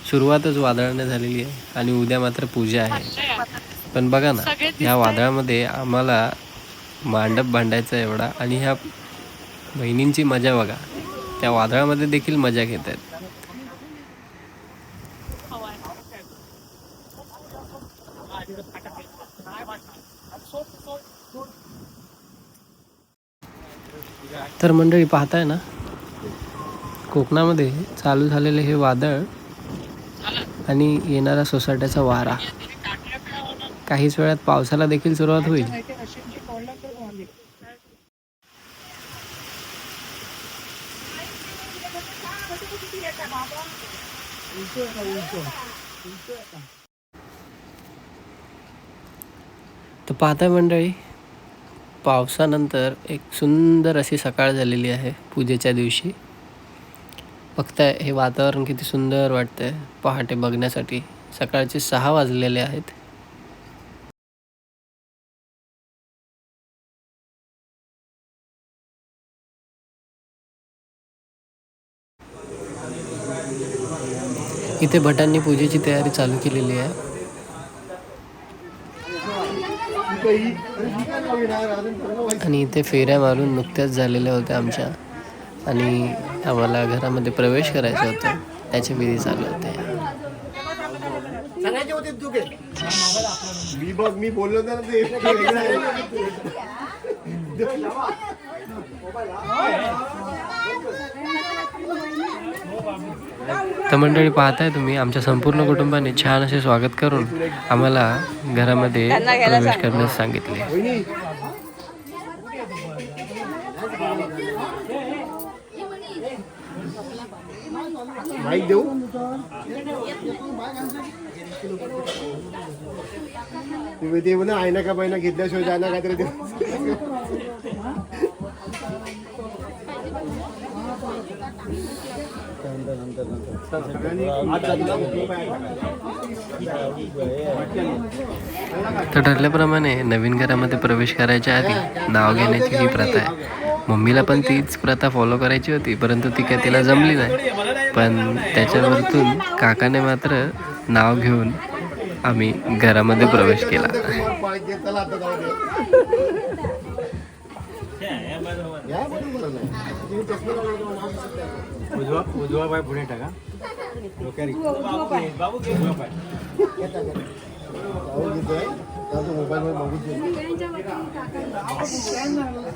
सुरुवातच वादळाने झालेली आहे आणि उद्या मात्र पूजा आहे. पण बघा ना, ह्या वादळामध्ये आम्हाला मांडप बांधायचा एवढा आणि ह्या बहिणींची मजा बघा, त्या वादळामध्ये देखील मजा घेत आहेत. तर मंडळी पाहताय ना, कोकणामध्ये चालू झालेले हे वादळ आणि येणारा सोसाट्याचा वारा, काहीच वेळात पावसाला देखील सुरुवात होईल. तर पाहताय मंडळी, पावसानंतर एक सुंदर अशी सकाळ झालेली आहे पूजेच्या दिवशी. बघताय हे वातावरण किती सुंदर वाटतंय पहाटे बघण्यासाठी. सकाळचे 6 वाजलेले आहेत. इथे भटांनी पूजेची तयारी चालू केलेली आहे. आणि इथे फेऱ्या मारून नुकत्याच झालेल्या होत्या आमच्या, आणि आम्हाला घरामध्ये प्रवेश करायचा होता, त्याचे विधी चालू होते. मी बोललो ना तर मंडळी पाहताय तुम्ही, आमच्या संपूर्ण कुटुंबाने छान असे स्वागत करून आम्हाला घरामध्ये प्रवेश करण्यास सांगितले. माईक देऊ. तुम्ही ते म्हणा आयना का बायना घेतल्याशिवाय जायना काहीतरी तर ठरल्याप्रमाणे नवीन घरामध्ये प्रवेश करायच्या आधी नाव घेण्याची ही प्रथा आहे. मम्मीला पण तीच प्रथा फॉलो करायची होती, परंतु ती काय तिला जमली नाही. पण त्याच्यावरतून काकाने मात्र नाव घेऊन आम्ही घरामध्ये प्रवेश केला. उजवा पाय पुढे टाका. मोबाईल बघू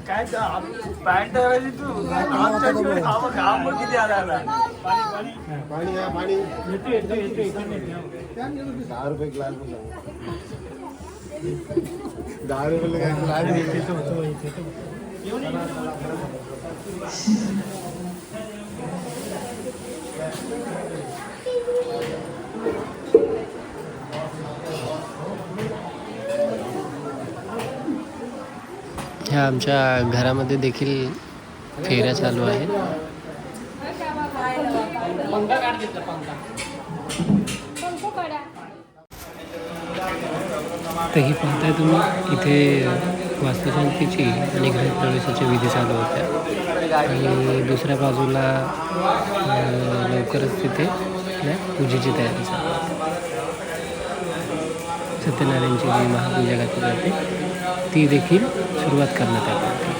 काय पॅन्ट तू किती आला पाणी 10 रुपये ग्लास 10 रुपये ह्या आमच्या घरामध्ये देखील फेऱ्या चालू आहेत. तर ही पाहताय तुम्ही, इथे वास्तुशांतीची आणि गृहप्रवेशाच्या विधी चालू होत्या आणि दुसऱ्या बाजूला लवकरच तिथे पूजेची तयारी चालू होती. सत्यनारायणची जी महापूजा घातली जाते ती देखील सुरुवात करण्यात आली होती.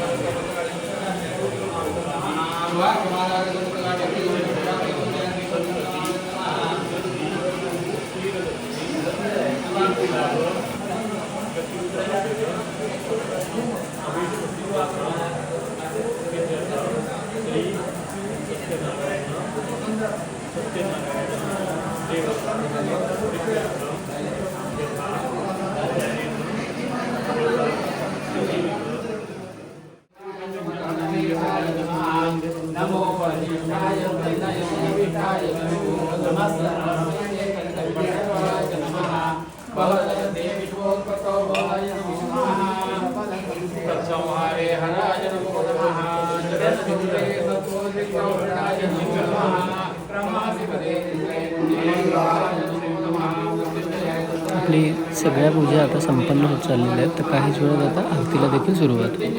आपली सगळ्या पूजा आता संपन्न होत चाललेल्या आहेत. तर काहीच वेळात आता आरतीला देखील सुरुवात होईल.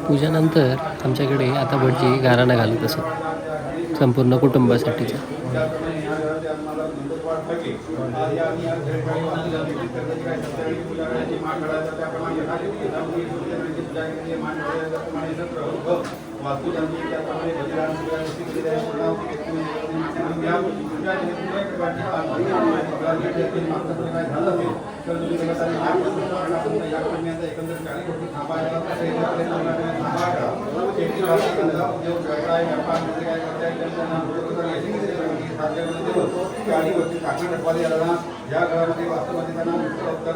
पूजानंतर आमच्याकडे आता भटजी गाराणा घालत असत संपूर्ण कुटुंबासाठीचा. या घरामध्ये वास्तवामध्ये त्यांना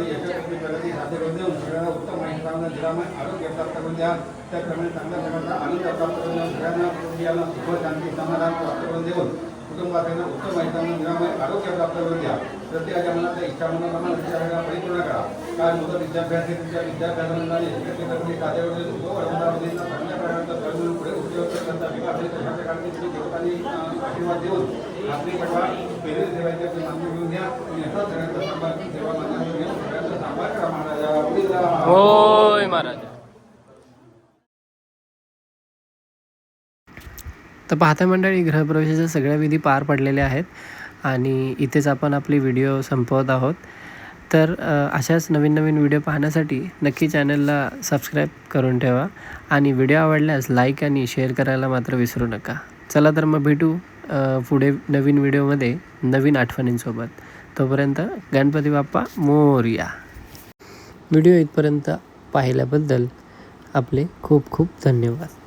यशस्वी प्रगती साध्य करून देऊन सगळ्यांना उत्तम माहिती निरामय आरोग्य प्राप्त करून द्या. त्याप्रमाणे चांगल्या प्रकारचा आनंद प्राप्त करून देऊन सगळ्यांना कुटुंबियांना सुख शांती समाधान प्राप्त करून देऊन कुटुंबातील उत्तम माहिती निरामय आरोग्य प्राप्त करून द्या. प्रत्येकाच्या मनातल्या इच्छा मनोकामना विचारांना परिपूर्ण करा. काय मुलं विद्याभ्यास तुमच्या विद्याभ्यासानंदाने यशस्वी कार्यावरती उपवर्गामध्ये चांगल्या प्रकारचा धर्म पुढे उद्योग करता विकास तशा प्रकारचे तुम्ही देवतांनी आशीर्वाद देऊन आपली कटवा पेरे सेवायच्या नांदी घेऊन घ्या आणि असा सगळ्यांचा सांभाळ सेवा मानून घेऊन सगळ्यांचा सांभाळ करा महाराजा. होय महाराज. तर पाहता मंडळी, गृहप्रवेशाच्या सगळ्या विधी पार पडलेल्या आहेत आणि इथेच आपण आपली व्हिडिओ संपवत आहोत. तर अशाच नवीन नवीन व्हिडिओ पाहण्यासाठी नक्की चॅनलला सबस्क्राईब करून ठेवा आणि व्हिडिओ आवडल्यास लाईक आणि शेअर करायला मात्र विसरू नका. चला तर मग भेटू पुढे नवीन व्हिडिओमध्ये नवीन आठवणींसोबत. तोपर्यंत गणपती बाप्पा मोरया. व्हिडिओ इथपर्यंत पाहिल्याबद्दल आपले खूप खूप धन्यवाद.